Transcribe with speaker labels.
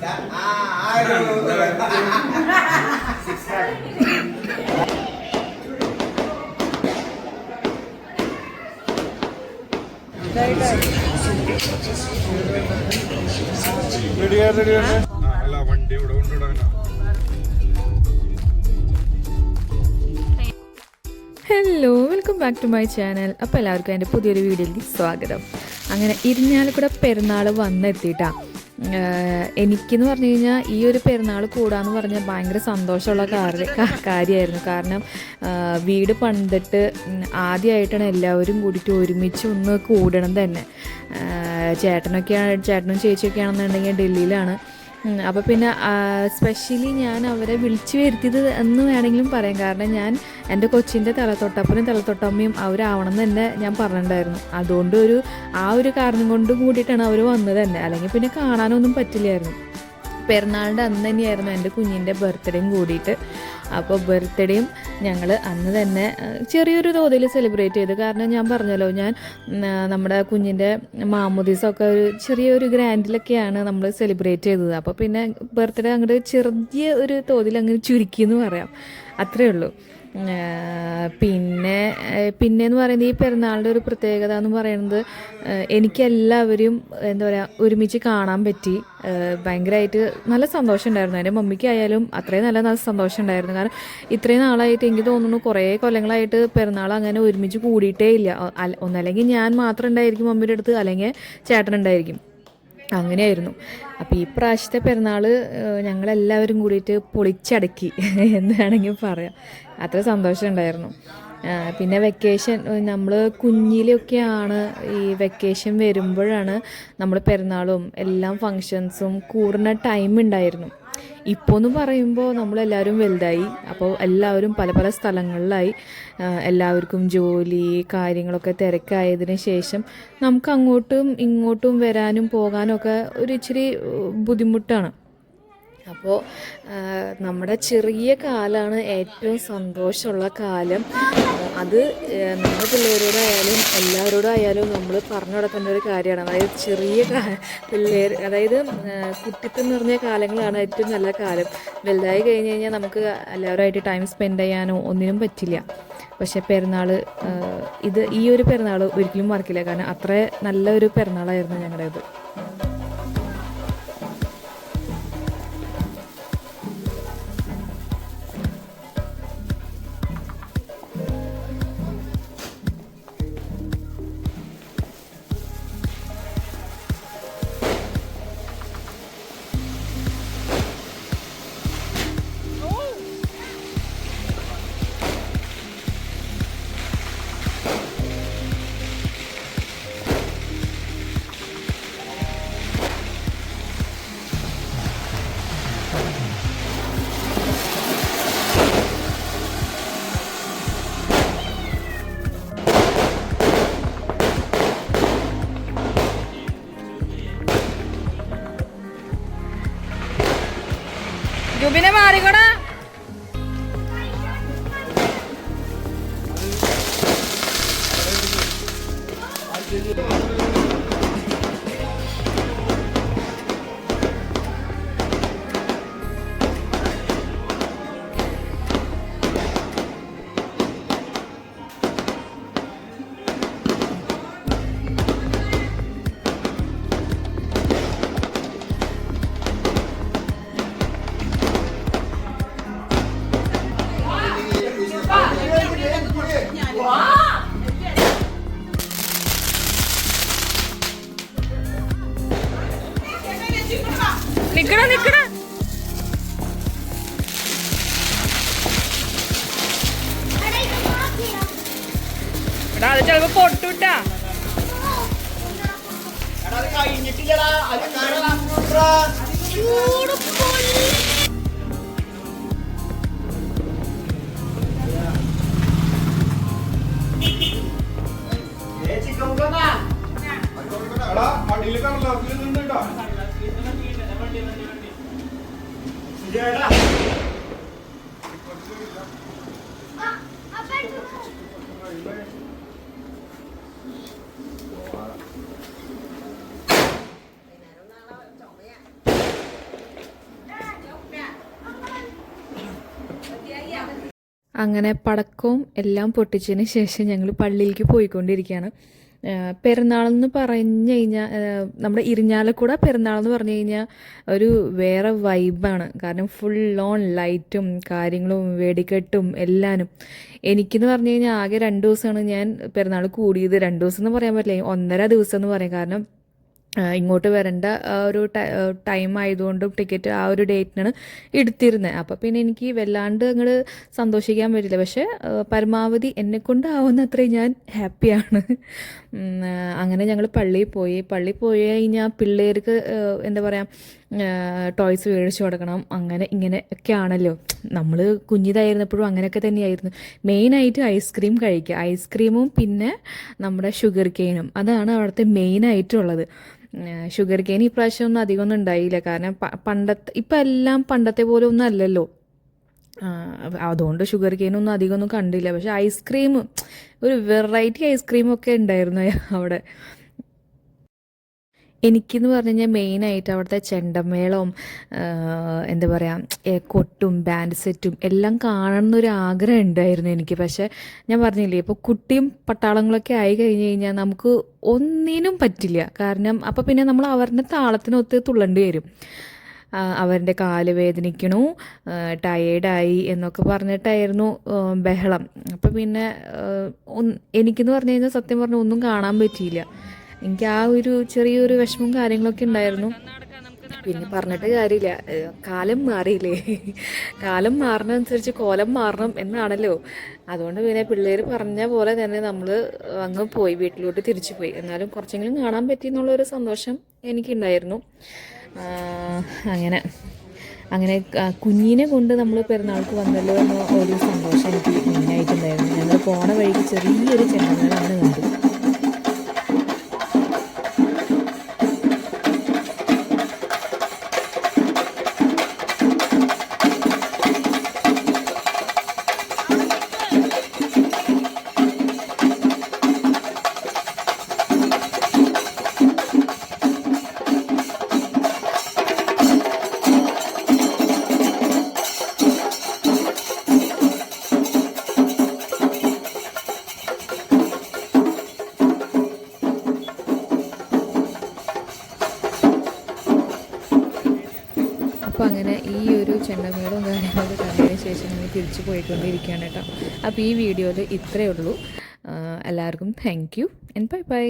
Speaker 1: വണ്ടി ഇവിടെ കൊണ്ടുവിടാനാ.
Speaker 2: Hello, welcome back to my channel. അപ്പോൾ എല്ലാവർക്കും എൻ്റെ പുതിയൊരു വീഡിയോയിലേക്ക് സ്വാഗതം. അങ്ങനെ ഇരിഞ്ഞാലക്കുട പെരുന്നാൾ വന്നെത്തിയിട്ടാ. എനിക്കെന്ന് പറഞ്ഞു കഴിഞ്ഞാൽ ഈ ഒരു പെരുന്നാൾ കൂടാന്ന് പറഞ്ഞാൽ ഭയങ്കര സന്തോഷമുള്ള കാര്യമായിരുന്നു. കാരണം വീട് പണിതിട്ട് ആദ്യമായിട്ടാണ് എല്ലാവരും കൂടിയിട്ട് ഒരുമിച്ച് ഒന്ന് കൂടണം തന്നെ. ചേട്ടനും ചേച്ചിയൊക്കെ ആണെന്നുണ്ടെങ്കിൽ ഡൽഹിയിലാണ്. അപ്പോൾ പിന്നെ സ്പെഷ്യലി ഞാൻ അവരെ വിളിച്ചു വരുത്തിയത് എന്ന് വേണമെങ്കിലും പറയാം. കാരണം ഞാൻ എൻ്റെ കൊച്ചിൻ്റെ തലത്തൊട്ടപ്പനും തലത്തൊട്ടമ്മയും അവരാവണം എന്ന് തന്നെ ഞാൻ പറഞ്ഞിട്ടുണ്ടായിരുന്നു. അതുകൊണ്ട് ആ ഒരു കാരണം കൊണ്ട് കൂടിയിട്ടാണ് അവർ വന്നത് തന്നെ. അല്ലെങ്കിൽ പിന്നെ കാണാനൊന്നും പറ്റില്ലായിരുന്നു. പെരുന്നാളിൻ്റെ അന്ന് തന്നെയായിരുന്നു എൻ്റെ കുഞ്ഞിൻ്റെ ബർത്ത്ഡേയും കൂടിയിട്ട്. അപ്പോൾ ബർത്ത്ഡേയും ഞങ്ങൾ അന്ന് തന്നെ ചെറിയൊരു തോതിൽ സെലിബ്രേറ്റ് ചെയ്തു. കാരണം ഞാൻ പറഞ്ഞല്ലോ, ഞാൻ നമ്മുടെ കുഞ്ഞിൻ്റെ മാമോദീസമൊക്കെ ഒരു ചെറിയൊരു ഗ്രാൻഡിലൊക്കെയാണ് നമ്മൾ സെലിബ്രേറ്റ് ചെയ്തത്. അപ്പോൾ പിന്നെ ബർത്ത്ഡേ അങ്ങോട്ട് ചെറിയ ഒരു തോതിൽ അങ്ങ് ചുരുക്കിയെന്ന് പറയാം, അത്രയേ ഉള്ളൂ. പിന്നെയെന്ന് പറയുന്നത്, ഈ പെരുന്നാളിൻ്റെ ഒരു പ്രത്യേകത എന്ന് പറയുന്നത്, എനിക്കെല്ലാവരും എന്താ പറയുക ഒരുമിച്ച് കാണാൻ പറ്റി. ഭയങ്കരമായിട്ട് നല്ല സന്തോഷം ഉണ്ടായിരുന്നു. എൻ്റെ മമ്മിക്കായാലും അത്രയും നല്ല സന്തോഷം ഉണ്ടായിരുന്നു. കാരണം ഇത്രയും നാളായിട്ട് എനിക്ക് തോന്നുന്നു കുറേ കൊല്ലങ്ങളായിട്ട് പെരുന്നാൾ അങ്ങനെ ഒരുമിച്ച് കൂടിയിട്ടേ ഇല്ല. ഒന്നല്ലെങ്കിൽ ഞാൻ മാത്രം ഉണ്ടായിരിക്കും മമ്മിയുടെ അടുത്ത്, അല്ലെങ്കിൽ ചേട്ടനുണ്ടായിരിക്കും, അങ്ങനെയായിരുന്നു. അപ്പോൾ ഈ പ്രാവശ്യത്തെ പെരുന്നാൾ ഞങ്ങളെല്ലാവരും കൂടിയിട്ട് പൊളിച്ചടക്കി എന്ന് വേണമെങ്കിൽ പറയാം. അത്ര സന്തോഷം ഉണ്ടായിരുന്നു. പിന്നെ വെക്കേഷൻ, നമ്മൾ കുഞ്ഞിലൊക്കെയാണ് ഈ വെക്കേഷൻ വരുമ്പോഴാണ് നമ്മൾ പെരുന്നാളും എല്ലാം ഫങ്ഷൻസും കൂടുന്ന ടൈം ഉണ്ടായിരുന്നു. ഇപ്പോൾ എന്ന് പറയുമ്പോൾ നമ്മളെല്ലാവരും വലുതായി. അപ്പോൾ എല്ലാവരും പല പല സ്ഥലങ്ങളിലായി. എല്ലാവർക്കും ജോലി കാര്യങ്ങളൊക്കെ തിരക്കായതിന് ശേഷം നമുക്ക് അങ്ങോട്ടും ഇങ്ങോട്ടും വരാനും പോകാനും ഒക്കെ ഒരു ഇച്ചിരി ബുദ്ധിമുട്ടാണ്. അപ്പോൾ നമ്മുടെ ചെറിയ കാലമാണ് ഏറ്റവും സന്തോഷമുള്ള കാലം. അത് നമ്മുടെ പിള്ളേരോടായാലും എല്ലാവരോടായാലും നമ്മൾ പറഞ്ഞു കൊടുക്കേണ്ട ഒരു കാര്യമാണ്. അതായത് ചെറിയ പിള്ളേർ, അതായത് കുട്ടിത്തം നിറഞ്ഞ കാലങ്ങളാണ് ഏറ്റവും നല്ല കാലം. വലുതായി കഴിഞ്ഞ് കഴിഞ്ഞാൽ നമുക്ക് എല്ലാവരുമായിട്ട് ടൈം സ്പെൻഡ് ചെയ്യാനോ ഒന്നിനും പറ്റില്ല. പക്ഷേ പെരുന്നാൾ, ഈ ഒരു പെരുന്നാൾ ഒരിക്കലും മറക്കില്ല. കാരണം അത്ര നല്ലൊരു പെരുന്നാളായിരുന്നു ഞങ്ങളുടേത്. ജുബിനെ മാറിക്കോടാ. നിക്കടാ നിക്കടാ. എടാ അത് ചിലപ്പോ പൊട്ടുട്ടാ. അങ്ങനെ പടക്കവും എല്ലാം പൊട്ടിച്ചതിന് ശേഷം ഞങ്ങൾ പള്ളിയിലേക്ക് പോയിക്കൊണ്ടിരിക്കുകയാണ്. പെരുന്നാളെന്ന് പറഞ്ഞു കഴിഞ്ഞാൽ നമ്മുടെ ഇരിഞ്ഞാലക്കുട പെരുന്നാളെന്ന് പറഞ്ഞു കഴിഞ്ഞാൽ ഒരു വേറെ വൈബാണ്. കാരണം ഫുൾ ഓൺ ലൈറ്റും കാര്യങ്ങളും വെടിക്കെട്ടും എല്ലാനും. എനിക്കെന്ന് പറഞ്ഞു കഴിഞ്ഞാൽ ആകെ 2 ദിവസമാണ് ഞാൻ പെരുന്നാൾ കൂടിയത്. 2 ദിവസം എന്ന് പറയാൻ പറ്റില്ല, 1.5 ദിവസം എന്ന് പറയും. കാരണം ഇങ്ങോട്ട് വരേണ്ട ഒരു ടൈം ആയതുകൊണ്ടും ടിക്കറ്റ് ആ ഒരു ഡേറ്റിനാണ് എടുത്തിരുന്നത്. അപ്പോൾ പിന്നെ എനിക്ക് വല്ലാണ്ട് അങ്ങോട്ട് സന്തോഷിക്കാൻ പറ്റില്ല. പക്ഷേ പരമാവധി എന്നെക്കൊണ്ടാവുന്ന അത്രയും ഞാൻ ഹാപ്പിയാണ്. അങ്ങനെ ഞങ്ങൾ പള്ളിയിൽ പോയി കഴിഞ്ഞാൽ പിള്ളേർക്ക് എന്താ പറയുക, ടോയ്സ് മേടിച്ചു കൊടുക്കണം, അങ്ങനെ ഇങ്ങനെ ഒക്കെ ആണല്ലോ. നമ്മൾ കുഞ്ഞിതായിരുന്നപ്പോഴും അങ്ങനെയൊക്കെ തന്നെയായിരുന്നു. മെയിനായിട്ട് ഐസ്ക്രീം കഴിക്കുക, ഐസ്ക്രീമും പിന്നെ നമ്മുടെ ഷുഗർ കെയിനും, അതാണ് അവിടുത്തെ മെയിനായിട്ടുള്ളത്. ഷുഗർ കെയിൻ ഇപ്രാവശ്യം ഒന്നും അധികമൊന്നും ഉണ്ടായില്ല. കാരണം ഇപ്പം എല്ലാം പണ്ടത്തെ പോലെ ഒന്നും അല്ലല്ലോ. അതുകൊണ്ട് ഷുഗർ കെയിനൊന്നും അധികമൊന്നും കണ്ടില്ല. പക്ഷേ ഐസ്ക്രീം, ഒരു വെറൈറ്റി ഐസ്ക്രീമൊക്കെ ഉണ്ടായിരുന്നു അവിടെ. എനിക്കെന്ന് പറഞ്ഞു കഴിഞ്ഞാൽ മെയിനായിട്ട് അവിടുത്തെ ചെണ്ടമേളവും എന്താ പറയുക, കൊട്ടും ബാൻഡ് സെറ്റും എല്ലാം കാണണമെന്നൊരു ആഗ്രഹം ഉണ്ടായിരുന്നു എനിക്ക്. പക്ഷേ ഞാൻ പറഞ്ഞില്ലേ, ഇപ്പോൾ കുട്ടിയും പട്ടാളങ്ങളൊക്കെ ആയി കഴിഞ്ഞ് കഴിഞ്ഞാൽ നമുക്ക് ഒന്നിനും പറ്റില്ല. കാരണം അപ്പോൾ പിന്നെ നമ്മൾ അവരുടെ താളത്തിനൊത്ത് തുള്ളേണ്ടി വരും. അവരുടെ കാല് വേദനിക്കണു, ടയേർഡായി എന്നൊക്കെ പറഞ്ഞിട്ടായിരുന്നു ബഹളം. അപ്പോൾ പിന്നെ എനിക്കെന്ന് പറഞ്ഞു കഴിഞ്ഞാൽ സത്യം പറഞ്ഞാൽ ഒന്നും കാണാൻ പറ്റിയില്ല. എനിക്ക് ആ ഒരു ചെറിയൊരു വിഷമവും കാര്യങ്ങളൊക്കെ ഉണ്ടായിരുന്നു. പിന്നെ പറഞ്ഞിട്ട് കാര്യമില്ല, കാലം മാറിയില്ലേ, കാലം മാറുന്നതനുസരിച്ച് കോലം മാറണം എന്നാണല്ലോ. അതുകൊണ്ട് പിന്നെ പിള്ളേർ പറഞ്ഞ പോലെ തന്നെ നമ്മൾ അങ്ങ് പോയി, വീട്ടിലോട്ട് തിരിച്ചു പോയി. എന്നാലും കുറച്ചെങ്കിലും കാണാൻ പറ്റി എന്നുള്ളൊരു സന്തോഷം എനിക്കുണ്ടായിരുന്നു. അങ്ങനെ കുഞ്ഞിനെ കൊണ്ട് നമ്മൾ പെരുന്നാൾക്ക് വന്നല്ലോ എന്ന ഒരു സന്തോഷം എനിക്ക് മെയിനായിട്ടുണ്ടായിരുന്നു. ഞങ്ങൾ പോണ വഴിക്ക് ചെറിയൊരു ചെണ്ടമേളമാണ് കണ്ടു. അപ്പോൾ അങ്ങനെ ഈ ഒരു ചെണ്ടമേളവും കാര്യങ്ങളൊക്കെ കണ്ടതിന് ശേഷം നമ്മൾ തിരിച്ചു പോയിക്കൊണ്ടിരിക്കുകയാണ് കേട്ടോ. അപ്പോൾ ഈ വീഡിയോയിൽ ഇത്രയേ ഉള്ളൂ. എല്ലാവർക്കും thank you and bye bye.